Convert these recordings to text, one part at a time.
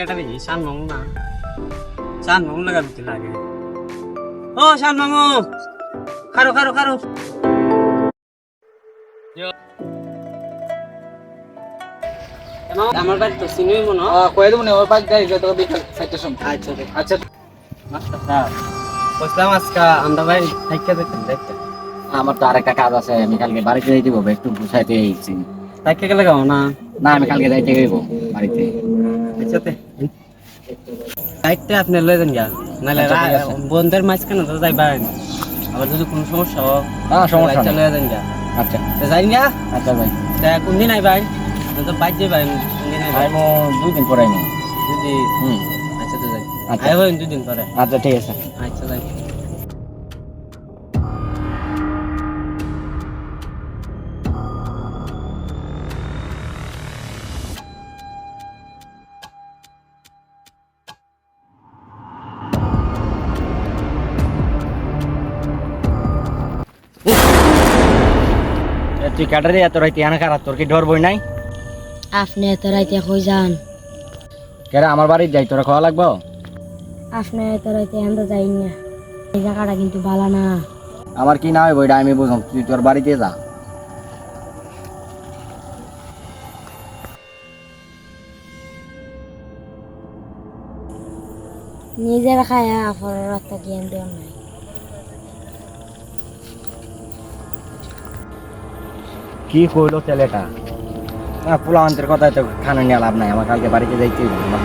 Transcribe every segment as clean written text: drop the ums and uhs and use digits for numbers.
কেটারি শান মামু না শান মামু লাগা দিতে লাগে ও শান মামু খারো খারো খারো আমার বাড়ি তো চিনি মনে কয়ে দেবো না ওর পাঁচ গাড়ি যত বিকাল 4টার সময়। আচ্ছা আচ্ছা মাস্টার স্যার বুঝলাম আজকে আমরা ভাই থাইকা দেখতে আমার তো আরেকটা কাজ আছে, আমি কালকে বাড়িতে যাইতে হবে, একটু গুছাইতে এইছি। থাইকা গেলে গাও না না আমি কালকে যাইতে গেব বাড়িতে। আচ্ছাতে দায়িত্বে আপনি লয়ে যান গা নাহলে আচ্ছা, ঠিক আছে। বন্ধের মাঝখানে তো যাইবেন আবার যদি কোনো সমস্যা হোক না সমস্যা নেই। লয়ে যান গা আচ্ছা তো যাই না আচ্ছা ভাই, কোন দিন আই ভাই তো বাইর যাই ভাই কোন দিন আই ভাই আমি 2 দিন পরে আইনি। যদি হুম আচ্ছা তো যাই আচ্ছা। আই হইন দুদিন পরে আচ্ছা ঠিক আছে। আচ্ছা যাই তুই কাটারে এত রাইতে আনা কারা, তোর কি ডর বই নাই? আপনি এত রাইতে কই যান? কেরা আমার বাড়ি যাই, তোরা খাওয়া লাগবো? আপনি এত রাইতে আনতে যাই না, এই জায়গাটা কিন্তু ভালো না। আমার কি না হয় বইটা আমি বুঝলাম, তুই তোর বাড়িতে যা। নিজের খায়া আপনার একটা জ্ঞান দেওয়ার নাই। কি কইলো ছেলেটা? না পোলা আন্তের কথা তো খানা নিয়ে লাভ নাই, আমার কালকে বাড়িতে যাইতে হইবে। আমার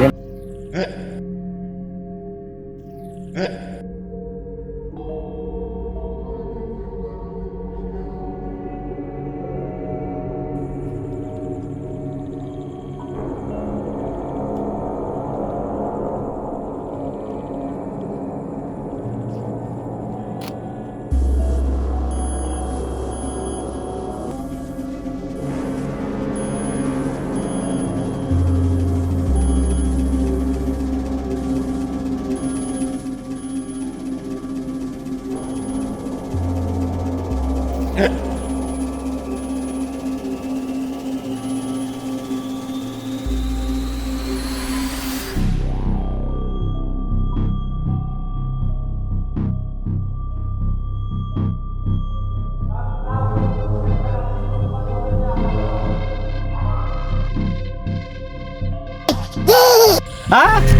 হ্যাঁ